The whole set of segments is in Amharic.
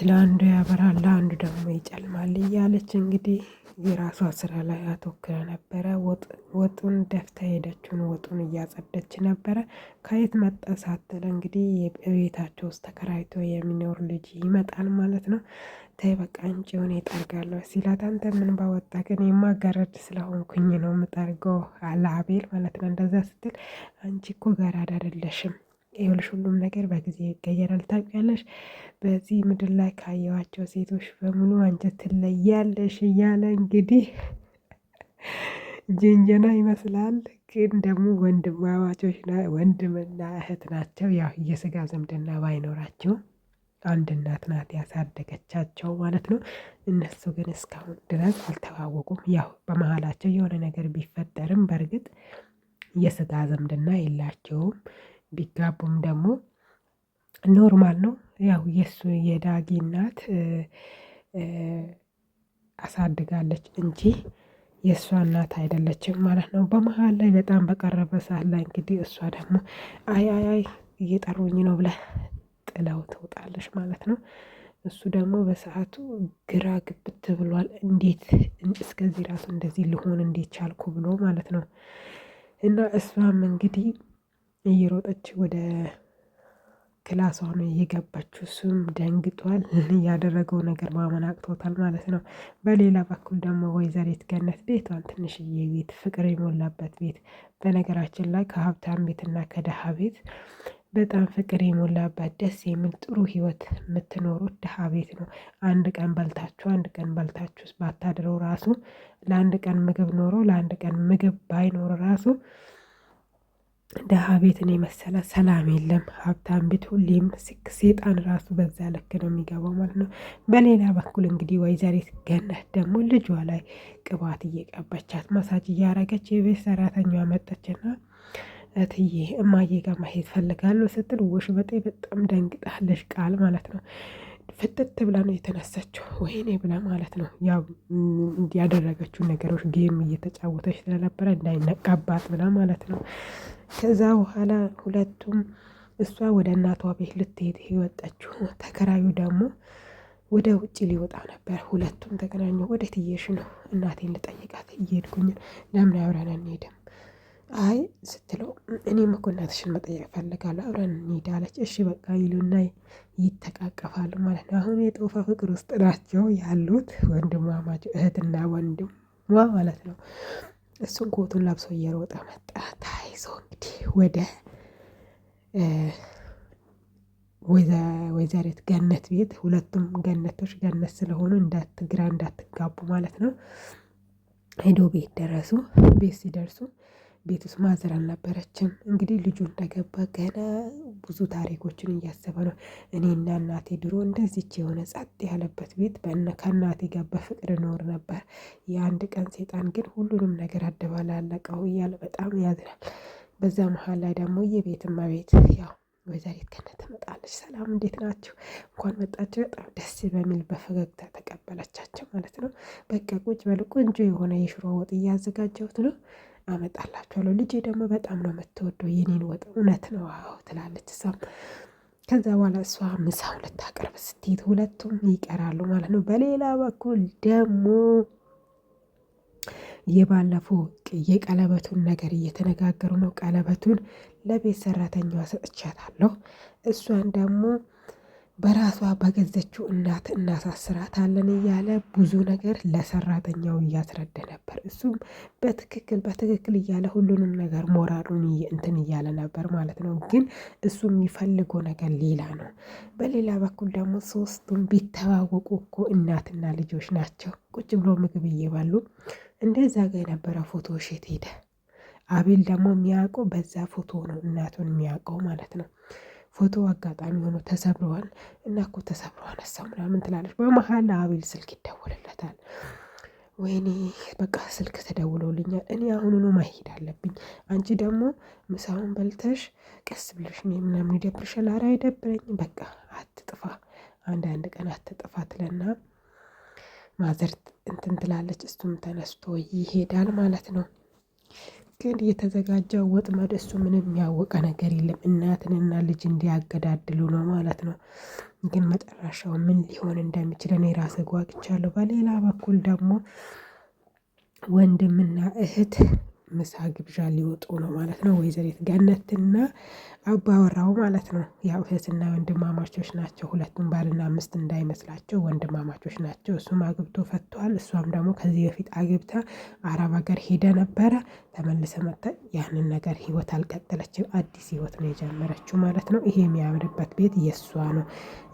ለአንዱ ያበራል ለአንዱ ደግሞ ይጨልማል እያለች እንግዲህ የራሷ ስራ ላይ አተኩራ ነበረ። ወጡን ደፍታ ሄደችውን ወጡን እያጸደች ነበረ። ከየት መጣ ሳትል እንግዲህ የቤታቸው ውስጥ ተከራይቶ የሚኖር ልጅ ይመጣል ማለት ነው። ተይ በቃ አንቺ ሆነ ይጠርጋለሁ ሲላት፣ አንተ ምን ባወጣ ግን የማጋረድ ስለሆንኩኝ ነው የምጠርገው አለ አቤል ማለት ነው። እንደዛ ስትል አንቺ እኮ ገራዳ አይደለሽም፣ ይኸውልሽ ሁሉም ነገር በጊዜ ይቀየራል ታውቂያለሽ። በዚህ ምድር ላይ ካየኋቸው ሴቶች በሙሉ አንቺ ትለያለሽ እያለ እንግዲህ ጅንጀና ይመስላል፣ ግን ደግሞ ወንድማማቾች ወንድምና እህት ናቸው። ያው የስጋ ዝምድና ባይኖራቸውም አንድ እናት ናት ያሳደገቻቸው ማለት ነው። እነሱ ግን እስካሁን ድረስ አልተዋወቁም። ያው በመሃላቸው የሆነ ነገር ቢፈጠርም በእርግጥ የስጋ ዝምድና የላቸውም። ቢጋቡም ደግሞ ኖርማል ነው። ያው የእሱ የዳጊ እናት አሳድጋለች እንጂ የእሷ እናት አይደለችም ማለት ነው። በመሃል ላይ በጣም በቀረበ ሰዓት ላይ እንግዲህ እሷ ደግሞ አይ አይ አይ እየጠሩኝ ነው ብለህ ጥላው ትወጣለች ማለት ነው። እሱ ደግሞ በሰዓቱ ግራ ግብት ብሏል። እንዴት እስከዚህ ራሱ እንደዚህ ልሆን እንዴት ቻልኩ ብሎ ማለት ነው። እና እሷም እንግዲህ እየሮጠች ወደ ክላሷ ነው የገባችው። እሱም ደንግጧል። ያደረገው ነገር ማመን አቅቶታል ማለት ነው። በሌላ በኩል ደግሞ ወይዘሪት ገነት ቤቷን ትንሽዬ ቤት ፍቅር የሞላበት ቤት፣ በነገራችን ላይ ከሀብታም ቤትና ከደሃ ቤት በጣም ፍቅር የሞላበት ደስ የሚል ጥሩ ህይወት የምትኖሩት ደሃ ቤት ነው። አንድ ቀን በልታችሁ አንድ ቀን በልታችሁ ባታድረው ራሱ ለአንድ ቀን ምግብ ኖሮ ለአንድ ቀን ምግብ ባይኖር ራሱ ደሃ ቤትን የመሰለ ሰላም የለም። ሀብታም ቤት ሁሌም ሴጣን ራሱ በዛ ልክ ነው የሚገባው ማለት ነው። በሌላ በኩል እንግዲህ ወይዘሪት ገነት ደግሞ ልጇ ላይ ቅባት እየቀባቻት ማሳጅ እያረገች የቤት ሰራተኛዋ መጠችና እትዬ እማዬ ጋር መሄድ ፈልጋለሁ ስትል ወሽበጤ በጣም ደንግጣለች ቃል ማለት ነው። ፍጥጥ ብላ ነው የተነሳችው። ወይኔ ብላ ማለት ነው። ያው ያደረገችው ነገሮች ጌም እየተጫወተች ስለነበረ እንዳይነቃባት ብላ ማለት ነው። ከዛ በኋላ ሁለቱም እሷ ወደ እናቷ ቤት ልትሄድ የወጣችው፣ ተከራዩ ደግሞ ወደ ውጭ ሊወጣ ነበር። ሁለቱም ተገናኙ። ወዴት እየሄድሽ ነው? እናቴን ልጠይቃት እየሄድኩኝ። ለምን አብረን አንሄድም? አይ ስትለው እኔም እኮ እናትሽን መጠየቅ እፈልጋለሁ አብረን እንሂድ አለች። እሺ በቃ ይሉና ይተቃቀፋሉ ማለት ነው። አሁን የጦፈ ፍቅር ውስጥ ናቸው ያሉት ወንድማማች እህትና ወንድሟ ማለት ነው። እሱን ኮቱን ለብሶ እየሮጠ መጣ። ታይዞ እንግዲህ ወደ ወይዘሪት ገነት ቤት፣ ሁለቱም ገነቶች ገነት ስለሆኑ ግራ እንዳትጋቡ ማለት ነው። ሄዶ ቤት ደረሱ። ቤት ሲደርሱ ቤት ውስጥ ማዘር አልነበረችም። እንግዲህ ልጁ እንደገባ ገና ብዙ ታሪኮችን እያሰበ ነው። እኔና እናቴ ድሮ እንደዚች የሆነ ጸጥ ያለበት ቤት ከእናቴ ጋር በፍቅር እኖር ነበር። የአንድ ቀን ሴጣን ግን ሁሉንም ነገር አደባላለቀው እያለ በጣም ያዝናል። በዛ መሀል ላይ ደግሞ የቤት እመቤት ያው ወይዘሪት ገነት ትመጣለች። ሰላም እንዴት ናቸው? እንኳን መጣችሁ። በጣም ደስ በሚል በፈገግታ ተቀበለቻቸው ማለት ነው። በቃ ቁጭ በሉ፣ ቆንጆ የሆነ የሽሮ ወጥ እያዘጋጀሁት ነው አመጣላችኋለሁ። ልጄ ደግሞ በጣም ነው የምትወደው የኔን ወጥ። እውነት ነው? አዎ ትላለች እሷም። ከዛ በኋላ እሷ ምሳውን ልታቀርብ ስትሄድ ሁለቱም ይቀራሉ ማለት ነው። በሌላ በኩል ደግሞ የባለፈው የቀለበቱን ነገር እየተነጋገሩ ነው። ቀለበቱን ለቤት ሰራተኛዋ ሰጥቻታለሁ፣ እሷን ደግሞ በራሷ በገዘችው እናት እናሳስራታለን እያለ ብዙ ነገር ለሰራተኛው እያስረዳ ነበር። እሱም በትክክል እያለ ሁሉንም ነገር ሞራሉን እንትን እያለ ነበር ማለት ነው። ግን እሱ የሚፈልገው ነገር ሌላ ነው። በሌላ በኩል ደግሞ ሶስቱም ቢተዋወቁ እኮ እናትና ልጆች ናቸው። ቁጭ ብሎ ምግብ እየበሉ እንደዛ ጋር የነበረ ፎቶ ሼት ሄደ። አቤል ደግሞ የሚያውቀው በዛ ፎቶ ነው እናቱን የሚያውቀው ማለት ነው። ፎቶ አጋጣሚ ሆኖ ተሰብረዋል እና እኮ ተሰብሮ አነሳው ምናምን ትላለች። በመሀል አቤል ስልክ ይደወልለታል። ወይኔ በቃ ስልክ ተደውሎልኛል፣ እኔ አሁኑኑ ማሄድ አለብኝ። አንቺ ደግሞ ምሳውን በልተሽ ቀስ ብለሽ ምናምን ይደብርሻል። ኧረ አይደብረኝም፣ በቃ አትጥፋ፣ አንዳንድ ቀን አትጥፋ ትለና ማዘር እንትን ትላለች። እሱም ተነስቶ ይሄዳል ማለት ነው። ግን የተዘጋጀው ወጥመድ እሱ ምንም ያወቀ ነገር የለም። እናትንና ልጅ እንዲያገዳድሉ ነው ማለት ነው። ግን መጨረሻው ምን ሊሆን እንደሚችል እኔ ራሴ ጓግቻለሁ። በሌላ በኩል ደግሞ ወንድምና እህት ምሳ ግብዣ ሊወጡ ነው ማለት ነው። ወይዘሪት ገነትና አባወራው ማለት ነው። ያው እህትና ወንድማማቾች ናቸው። ሁለቱም ባልና ሚስት እንዳይመስላቸው ወንድማማቾች ናቸው። እሱም አግብቶ ፈቷል። እሷም ደግሞ ከዚህ በፊት አግብታ አረብ ሀገር ሄደ ነበረ። ተመልሰ መጥታ ያንን ነገር ህይወት አልቀጠለችም። አዲስ ህይወት ነው የጀመረችው ማለት ነው። ይሄ የሚያምርበት ቤት የእሷ ነው።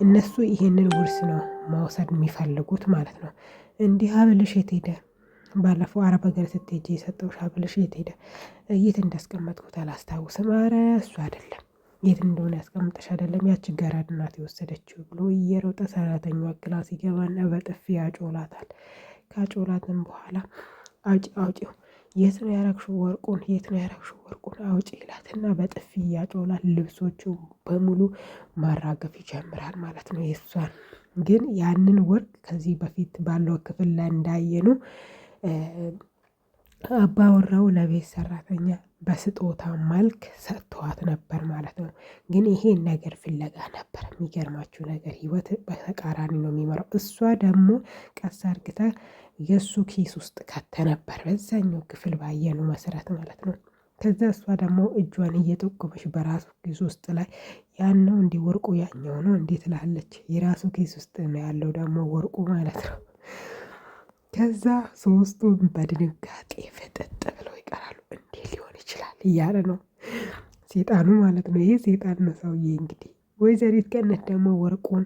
እነሱ ይሄንን ውርስ ነው መውሰድ የሚፈልጉት ማለት ነው። እንዲህ ሀብልሽ የት ሄደ? ባለፈው አረብ ሀገር ስትሄጂ የሰጠሁሽ ሀብልሽ የት ሄደ? የት እንዳስቀመጥኩት አላስታውስም። ኧረ እሱ አይደለም የት እንደሆነ ያስቀምጠሽ አይደለም ያቺ ገረድ ናት የወሰደችው ብሎ እየሮጠ ሰራተኛዋ ክላስ ይገባና በጥፊ ያጮላታል። ካጮላትም በኋላ አውጪው የት ነው ያረግሽው ወርቁን? የት ነው ያረግሽው ወርቁን? አውጪ ይላትና በጥፊ ያጮላት። ልብሶቹ በሙሉ ማራገፍ ይጀምራል ማለት ነው። የእሷን ግን ያንን ወርቅ ከዚህ በፊት ባለው ክፍል ላይ እንዳየኑ አባወራው ለቤት ሰራተኛ በስጦታ መልክ ሰጥተዋት ነበር ማለት ነው። ግን ይሄን ነገር ፍለጋ ነበር። የሚገርማችሁ ነገር ህይወት በተቃራኒ ነው የሚመራው። እሷ ደግሞ ቀስ አርግታ የእሱ ኪስ ውስጥ ከተ ነበር በዛኛው ክፍል ባየነው መሰረት ማለት ነው። ከዛ እሷ ደግሞ እጇን እየጠቆመች በራሱ ኪስ ውስጥ ላይ ያን ነው እንዲህ ወርቁ ያኛው ነው እንዴት ትላለች። የራሱ ኪስ ውስጥ ነው ያለው ደግሞ ወርቁ ማለት ነው። ከዛ ሶስቱም በድንጋጤ ፍጥጥ ብለው ይቀራሉ። እንዴ ሊሆን ይችላል እያለ ነው ሴጣኑ ማለት ነው። ይሄ ሴጣን ነው ሰውዬ እንግዲህ። ወይዘሪት ገነት ደግሞ ወርቁን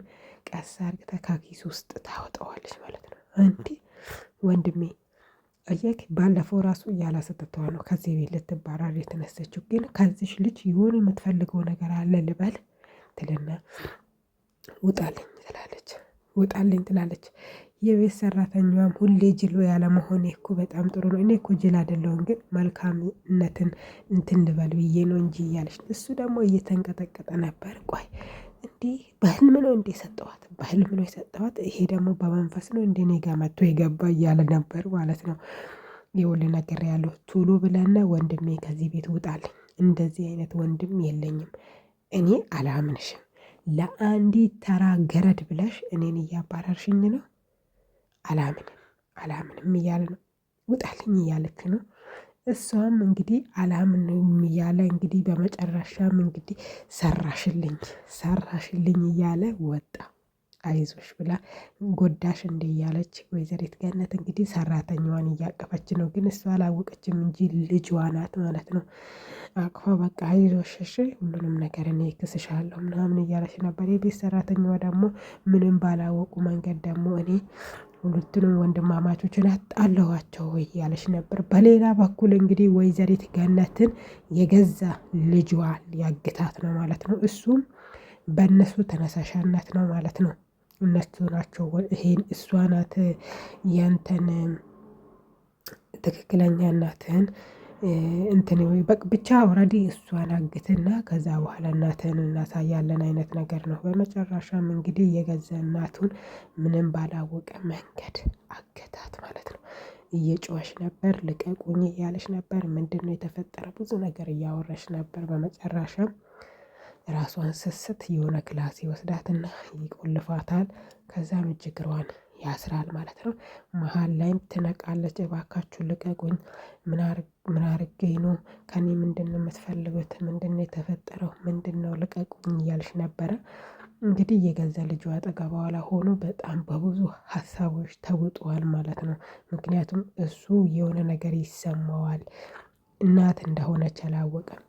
ቀስ አርግታ ከኪስ ውስጥ ታወጣዋለች ማለት ነው። እንዴ ወንድሜ አየክ ባለፈው ራሱ እያላሰተተዋ ነው ከዚህ ቤት ልትባረር የተነሰችው። ግን ከዚሽ ልጅ የሆነ የምትፈልገው ነገር አለ ልበል ትልና ውጣልኝ ትላለች። ውጣልኝ ትላለች። የቤት ሰራተኛዋም ሁሌ ጅሎ ያለመሆኔ እኮ በጣም ጥሩ ነው። እኔ እኮ ጅል አይደለሁም ግን መልካምነትን እንትን ልበል ብዬ ነው እንጂ እያለች እሱ ደግሞ እየተንቀጠቀጠ ነበር። ቆይ እንዲህ በህልም ነው እንዴ ሰጠዋት? በህልም ነው የሰጠዋት? ይሄ ደግሞ በመንፈስ ነው እንደ እኔ ጋር መጥቶ የገባ እያለ ነበር ማለት ነው። ይኸውልህ ነገር ያለው ቶሎ ብለና ወንድሜ ከዚህ ቤት ውጣልኝ። እንደዚህ አይነት ወንድም የለኝም። እኔ አላምንሽም። ለአንዲት ተራ ገረድ ብለሽ እኔን እያባረርሽኝ ነው። አላምንም እያለ ነው። ውጣልኝ እያልክ ነው። እሷም እንግዲህ አላምንም እያለ እንግዲህ በመጨረሻም እንግዲህ ሰራሽልኝ እያለ ወጣ። አይዞሽ ብላ ጎዳሽ እንደ እያለች ወይዘሪት ገነት እንግዲህ ሰራተኛዋን እያቀፈች ነው። ግን እሷ አላወቀችም እንጂ ልጇ ናት ማለት ነው። አቅፋ በቃ አይዞሽ እሺ ሁሉንም ነገር እኔ እክስሻለሁ ምናምን እያለች ነበር። የቤት ሰራተኛዋ ደግሞ ምንም ባላወቁ መንገድ ደግሞ እኔ ሁለቱንም ወንድማማቾችን አጣለኋቸው እያለች ነበር። በሌላ በኩል እንግዲህ ወይዘሪት ገነትን የገዛ ልጇ ሊያግታት ነው ማለት ነው። እሱም በእነሱ ተነሳሻነት ነው ማለት ነው። እነሱ ናቸው ይሄን እሷ ናት ያንተን ትክክለኛ እናትህን እንትን ብቻ ኦልሬዲ እሷን አግትና ከዛ በኋላ እናትህን እናሳያለን አይነት ነገር ነው። በመጨረሻም እንግዲህ የገዛ እናቱን ምንም ባላወቀ መንገድ አገታት ማለት ነው። እየጮኸች ነበር፣ ልቀቁኝ እያለች ነበር። ምንድነው የተፈጠረ ብዙ ነገር እያወራች ነበር። በመጨረሻም ራሷን ስስት የሆነ ክላስ ይወስዳትና ይቆልፋታል። ከዛም እግሯን ያስራል ማለት ነው። መሃል ላይም ትነቃለች። እባካችሁ ልቀቁኝ፣ ምን አርጌኝ ነው? ከኔ ምንድነው የምትፈልጉት? ምንድነው የተፈጠረው? ምንድነው ልቀቁኝ እያልሽ ነበረ። እንግዲህ የገዛ ልጇ አጠገቧ ኋላ ሆኖ በጣም በብዙ ሀሳቦች ተውጧል ማለት ነው። ምክንያቱም እሱ የሆነ ነገር ይሰማዋል። እናት እንደሆነች አላወቀም።